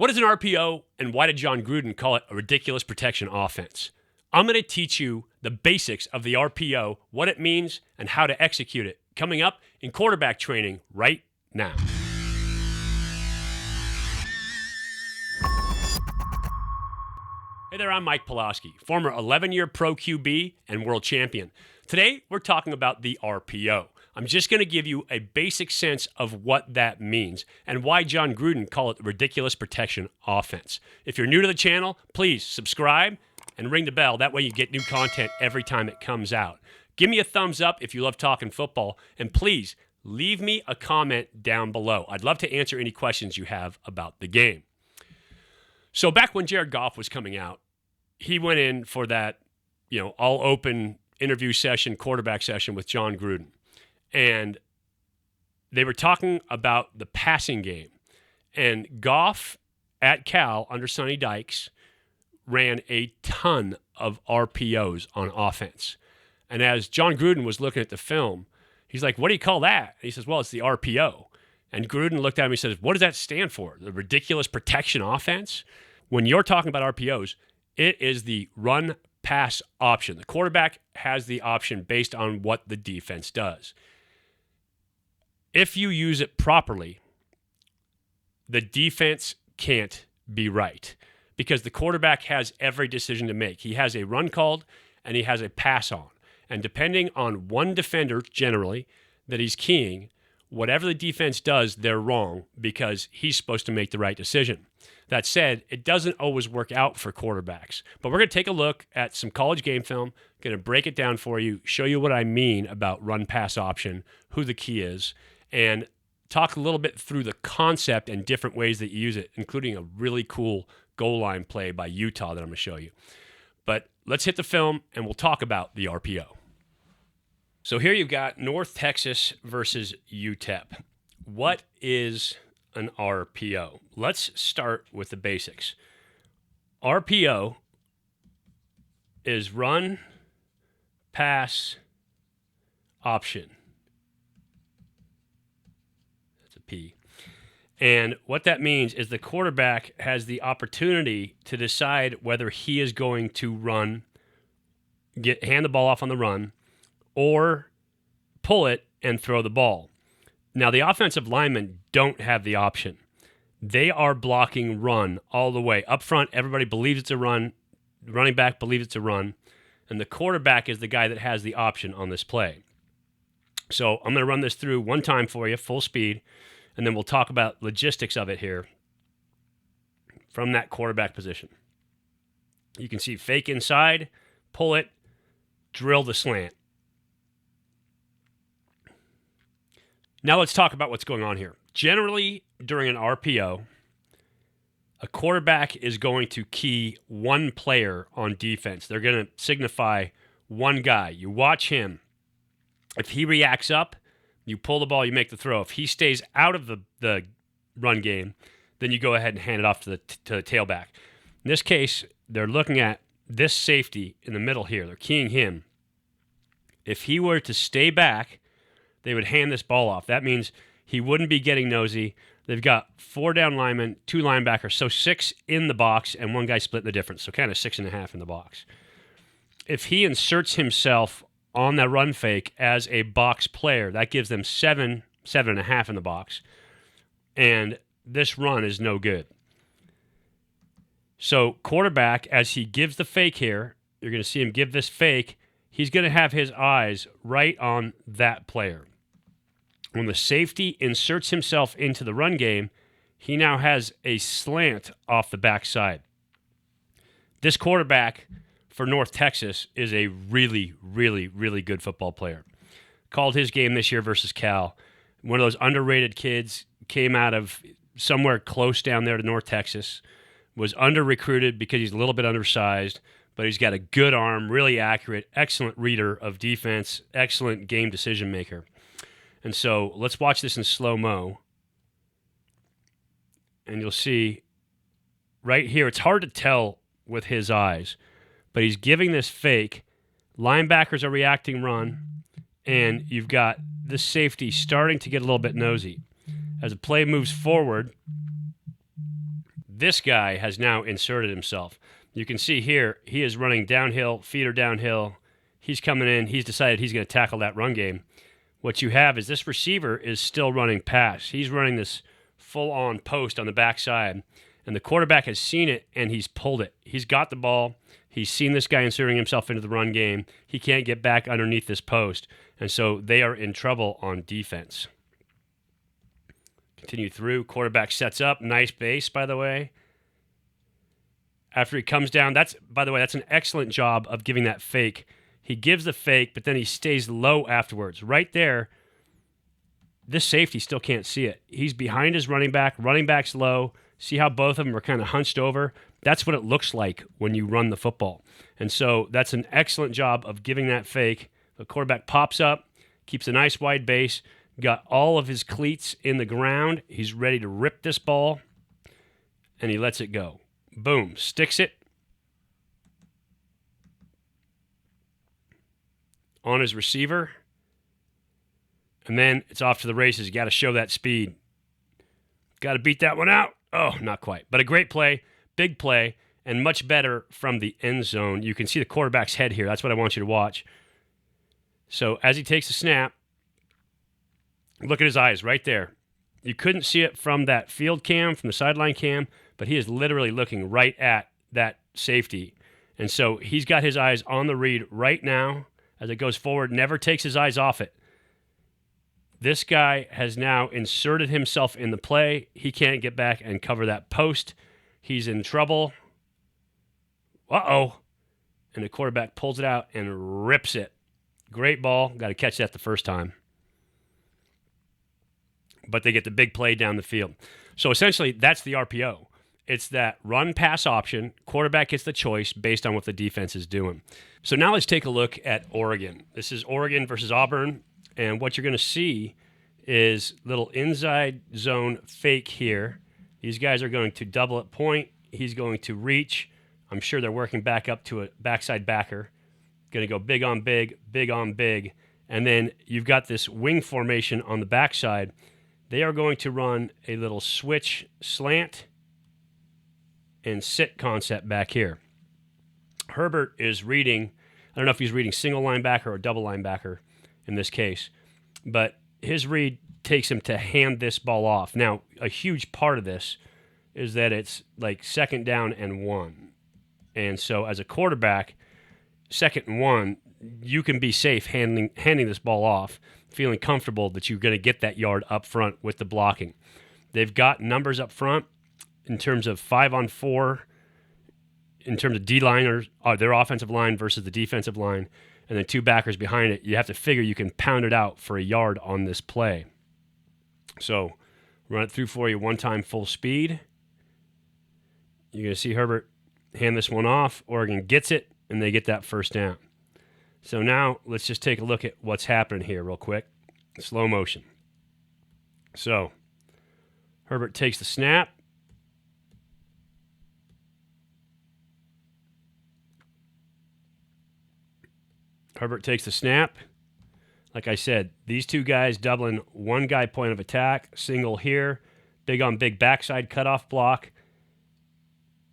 What is an RPO, and why did Jon Gruden call it a ridiculous protection offense? I'm going to teach you the basics of the RPO, what it means, and how to execute it, coming up in quarterback training right now. Hey there, I'm Mike Pawlawski, former 11-year pro QB and world champion. Today, we're talking about the RPO. I'm just going to give you a basic sense of what that means and why Jon Gruden called it the ridiculous protection offense. If you're new to the channel, please subscribe and ring the bell. That way you get new content every time it comes out. Give me a thumbs up if you love talking football, and please leave me a comment down below. I'd love to answer any questions you have about the game. So back when Jared Goff was coming out, he went in for that, all open interview session, quarterback session with Jon Gruden. And they were talking about the passing game. And Goff at Cal under Sonny Dykes ran a ton of RPOs on offense. And as Jon Gruden was looking at the film, he's like, "What do you call that?" And he says, "Well, it's the RPO." And Gruden looked at him and he says, "What does that stand for? The ridiculous protection offense?" When you're talking about RPOs, it is the run pass option. The quarterback has the option based on what the defense does. If you use it properly, the defense can't be right because the quarterback has every decision to make. He has a run called and he has a pass on. And depending on one defender, generally, that he's keying, whatever the defense does, they're wrong because he's supposed to make the right decision. That said, it doesn't always work out for quarterbacks. But we're going to take a look at some college game film, going to break it down for you, show you what I mean about run-pass option, who the key is, and talk a little bit through the concept and different ways that you use it, including a really cool goal line play by Utah that I'm going to show you. But let's hit the film, and we'll talk about the RPO. So here you've got North Texas versus UTEP. What is an RPO? Let's start with the basics. RPO is run, pass, option. That's a P. And what that means is the quarterback has the opportunity to decide whether he is going to run, hand the ball off on the run, or pull it and throw the ball. Now, the offensive linemen don't have the option. They are blocking run all the way. Up front, everybody believes it's a run. The running back believes it's a run. And the quarterback is the guy that has the option on this play. So I'm going to run this through one time for you, full speed, and then we'll talk about logistics of it here from that quarterback position. You can see fake inside, pull it, drill the slant. Now let's talk about what's going on here. Generally, during an RPO, a quarterback is going to key one player on defense. They're going to signify one guy. You watch him. If he reacts up, you pull the ball, you make the throw. If he stays out of the run game, then you go ahead and hand it off to the tailback. In this case, they're looking at this safety in the middle here. They're keying him. If he were to stay back, they would hand this ball off. That means he wouldn't be getting nosy. They've got 4 down linemen, 2 linebackers, so 6 in the box, and 1 guy splitting the difference, so kind of 6.5 in the box. If he inserts himself on that run fake as a box player, that gives them 7.5 in the box, and this run is no good. So quarterback, as he gives the fake here, you're going to see him give this fake, he's going to have his eyes right on that player. When the safety inserts himself into the run game, he now has a slant off the backside. This quarterback for North Texas is a really, really, really good football player. Called his game this year versus Cal. One of those underrated kids, came out of somewhere close down there to North Texas, was under-recruited because he's a little bit undersized, but he's got a good arm, really accurate, excellent reader of defense, excellent game decision maker. And so let's watch this in slow-mo. And you'll see right here, it's hard to tell with his eyes, but he's giving this fake. Linebackers are reacting run, and you've got this safety starting to get a little bit nosy. As the play moves forward, this guy has now inserted himself. You can see here, he is running downhill, feet are downhill. He's coming in. He's decided he's going to tackle that run game. What you have is this receiver is still running pass. He's running this full-on post on the backside, and the quarterback has seen it, and he's pulled it. He's got the ball. He's seen this guy inserting himself into the run game. He can't get back underneath this post, and so they are in trouble on defense. Continue through. Quarterback sets up. Nice base, by the way. After he comes down, that's an excellent job of giving that fake. He gives the fake, but then he stays low afterwards. Right there, this safety still can't see it. He's behind his running back. Running back's low. See how both of them are kind of hunched over? That's what it looks like when you run the football. And so that's an excellent job of giving that fake. The quarterback pops up, keeps a nice wide base, got all of his cleats in the ground. He's ready to rip this ball, and he lets it go. Boom, sticks it on his receiver, and then it's off to the races. You got to show that speed. Got to beat that one out. Oh, not quite. But a great play, big play, and much better from the end zone. You can see the quarterback's head here. That's what I want you to watch. So as he takes the snap, look at his eyes right there. You couldn't see it from that field cam, from the sideline cam, but he is literally looking right at that safety. And so he's got his eyes on the read right now as it goes forward, never takes his eyes off it. This guy has now inserted himself in the play. He can't get back and cover that post. He's in trouble. Uh-oh. And the quarterback pulls it out and rips it. Great ball. Got to catch that the first time. But they get the big play down the field. So essentially, that's the RPO. It's that run-pass option. Quarterback gets the choice based on what the defense is doing. So now let's take a look at Oregon. This is Oregon versus Auburn. And what you're going to see is little inside zone fake here. These guys are going to double at point. He's going to reach. I'm sure they're working back up to a backside backer. Going to go big on big, big on big. And then you've got this wing formation on the backside. They are going to run a little switch slant and sit concept back here. Herbert is reading, I don't know if he's reading single linebacker or double linebacker in this case, but his read takes him to hand this ball off. Now, a huge part of this is that it's like 2nd down and 1. And so as a quarterback, 2nd and 1, you can be safe handing this ball off, feeling comfortable that you're going to get that yard up front with the blocking. They've got numbers up front in terms of 5-on-4, in terms of D-liners, their offensive line versus the defensive line, and then 2 backers behind it. You have to figure you can pound it out for a yard on this play. So run it through for you one time full speed. You're going to see Herbert hand this one off. Oregon gets it, and they get that first down. So now let's just take a look at what's happening here real quick. Slow motion. So Herbert takes the snap. Herbert takes the snap. Like I said, these 2 guys doubling one guy point of attack, single here, big on big backside cutoff block,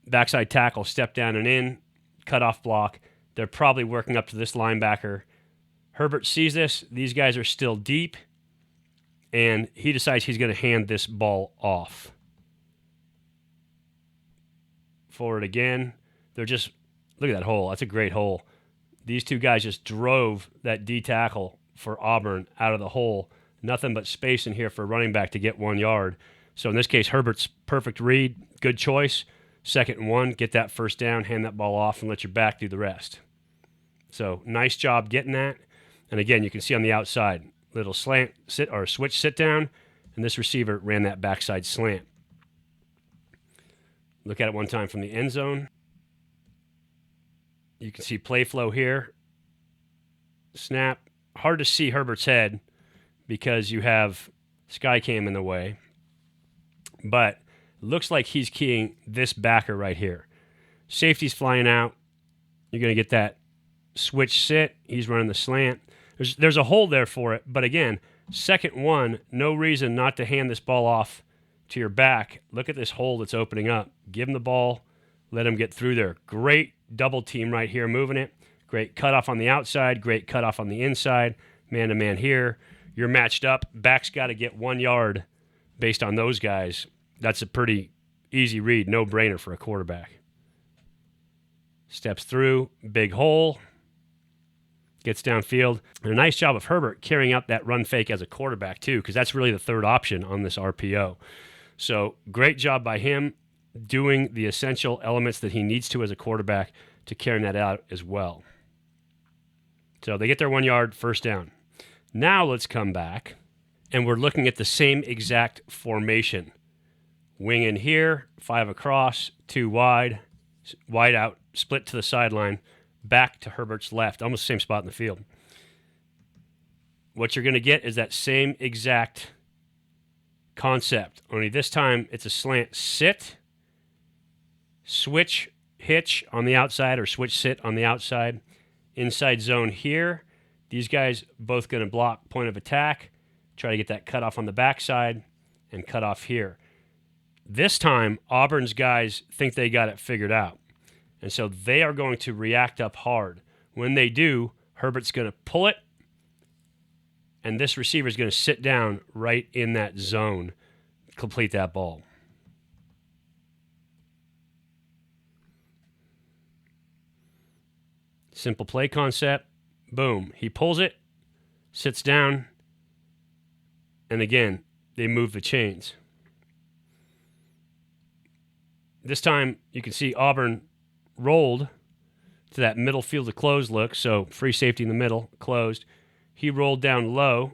backside tackle, step down and in, cutoff block. They're probably working up to this linebacker. Herbert sees this. These guys are still deep, and he decides he's going to hand this ball off. Forward again. They're just, look at that hole. That's a great hole. These 2 guys just drove that D tackle for Auburn out of the hole. Nothing but space in here for a running back to get 1 yard. So in this case, Herbert's perfect read, good choice. 2nd and 1, get that first down, hand that ball off, and let your back do the rest. So nice job getting that. And again, you can see on the outside, little slant sit or switch sit down, and this receiver ran that backside slant. Look at it one time from the end zone. You can see play flow here. Snap. Hard to see Herbert's head because you have Skycam in the way. But it looks like he's keying this backer right here. Safety's flying out. You're going to get that switch sit. He's running the slant. There's a hole there for it. But again, 2nd and 1, no reason not to hand this ball off to your back. Look at this hole that's opening up. Give him the ball. Let him get through there. Great double team right here moving it. Great cutoff on the outside. Great cutoff on the inside. Man-to-man here. You're matched up. Back's got to get 1 yard based on those guys. That's a pretty easy read. No-brainer for a quarterback. Steps through. Big hole. Gets downfield. And a nice job of Herbert carrying out that run fake as a quarterback, too, because that's really the third option on this RPO. So great job by him doing the essential elements that he needs to as a quarterback to carrying that out as well. So they get their 1 yard, first down. Now let's come back, and we're looking at the same exact formation. Wing in here, 5 across, 2 wide, wide out, split to the sideline, back to Herbert's left, almost the same spot in the field. What you're going to get is that same exact concept, only this time it's a slant sit, switch hitch on the outside or switch sit on the outside, inside zone here. These guys both going to block point of attack, try to get that cutoff on the backside, and cut off here. This time, Auburn's guys think they got it figured out, and so they are going to react up hard. When they do, Herbert's going to pull it, and this receiver is going to sit down right in that zone, complete that ball. Simple play concept. Boom. He pulls it, sits down, and again, they move the chains. This time, you can see Auburn rolled to that middle field of closed look, so free safety in the middle, closed. He rolled down low,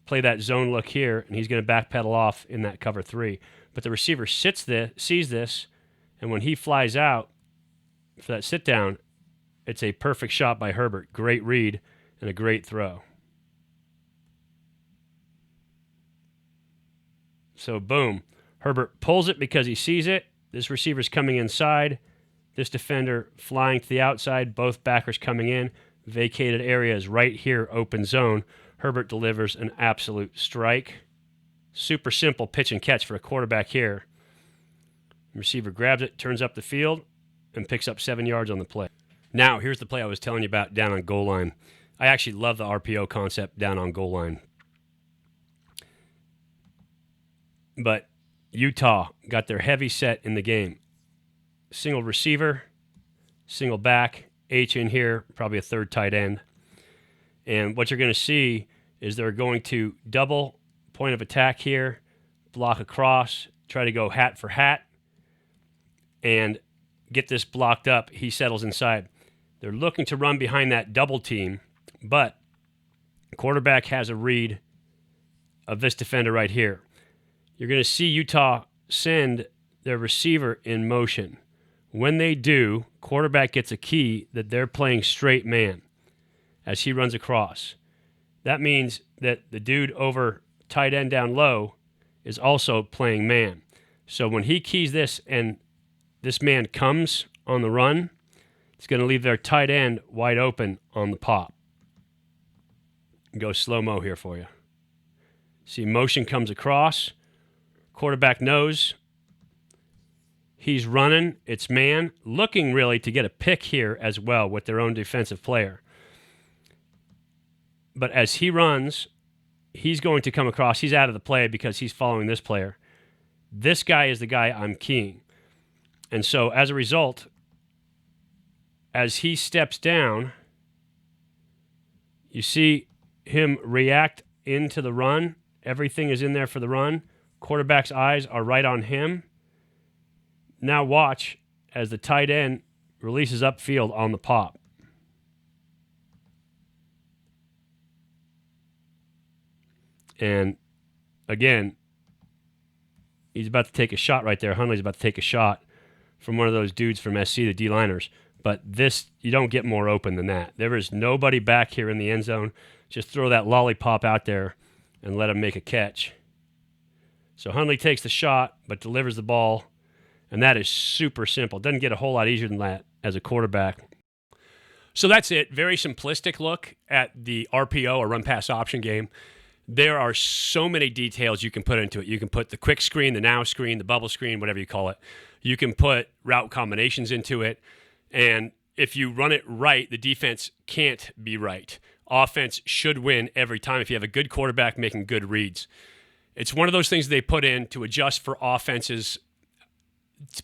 play that zone look here, and he's going to backpedal off in that cover 3. But the receiver sees this, and when he flies out for that sit down, it's a perfect shot by Herbert. Great read and a great throw. So, boom. Herbert pulls it because he sees it. This receiver's coming inside. This defender flying to the outside. Both backers coming in. Vacated area is right here, open zone. Herbert delivers an absolute strike. Super simple pitch and catch for a quarterback here. Receiver grabs it, turns up the field, and picks up 7 yards on the play. Now, here's the play I was telling you about down on goal line. I actually love the RPO concept down on goal line. But Utah got their heavy set in the game. Single receiver, single back, H in here, probably a third tight end. And what you're going to see is they're going to double point of attack here, block across, try to go hat for hat, and get this blocked up. He settles inside. They're looking to run behind that double team, but the quarterback has a read of this defender right here. You're going to see Utah send their receiver in motion. When they do, quarterback gets a key that they're playing straight man as he runs across. That means that the dude over tight end down low is also playing man. So when he keys this and this man comes on the run, it's going to leave their tight end wide open on the pop. Go slow-mo here for you. See, motion comes across. Quarterback knows he's running. It's man, looking really to get a pick here as well with their own defensive player. But as he runs, he's going to come across. He's out of the play because he's following this player. This guy is the guy I'm keying. And so as a result, as he steps down, you see him react into the run. Everything is in there for the run. Quarterback's eyes are right on him. Now watch as the tight end releases upfield on the pop. And again, he's about to take a shot right there. Hundley's about to take a shot from one of those dudes from SC, the D-liners. But this, you don't get more open than that. There is nobody back here in the end zone. Just throw that lollipop out there and let him make a catch. So Hundley takes the shot but delivers the ball, and that is super simple. Doesn't get a whole lot easier than that as a quarterback. So that's it. Very simplistic look at the RPO or run-pass option game. there are so many details you can put into it. You can put the quick screen, the now screen, the bubble screen, whatever you call it. You can put route combinations into it. And if you run it right, the defense can't be right. Offense should win every time if you have a good quarterback making good reads. It's one of those things they put in to adjust for offenses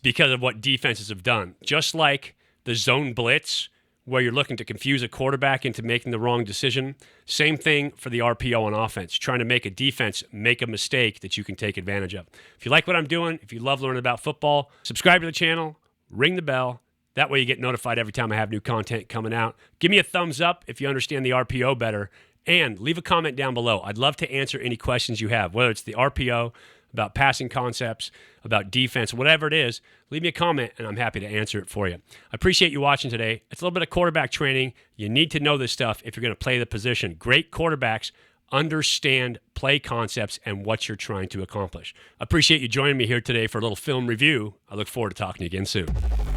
because of what defenses have done. Just like the zone blitz, where you're looking to confuse a quarterback into making the wrong decision. Same thing for the RPO on offense, trying to make a defense make a mistake that you can take advantage of. If you like what I'm doing, if you love learning about football, subscribe to the channel, ring the bell. That way you get notified every time I have new content coming out. Give me a thumbs up if you understand the RPO better, and leave a comment down below. I'd love to answer any questions you have, whether it's the RPO, about passing concepts, about defense, whatever it is. Leave me a comment, and I'm happy to answer it for you. I appreciate you watching today. It's a little bit of quarterback training. You need to know this stuff if you're going to play the position. Great quarterbacks understand play concepts and what you're trying to accomplish. I appreciate you joining me here today for a little film review. I look forward to talking to you again soon.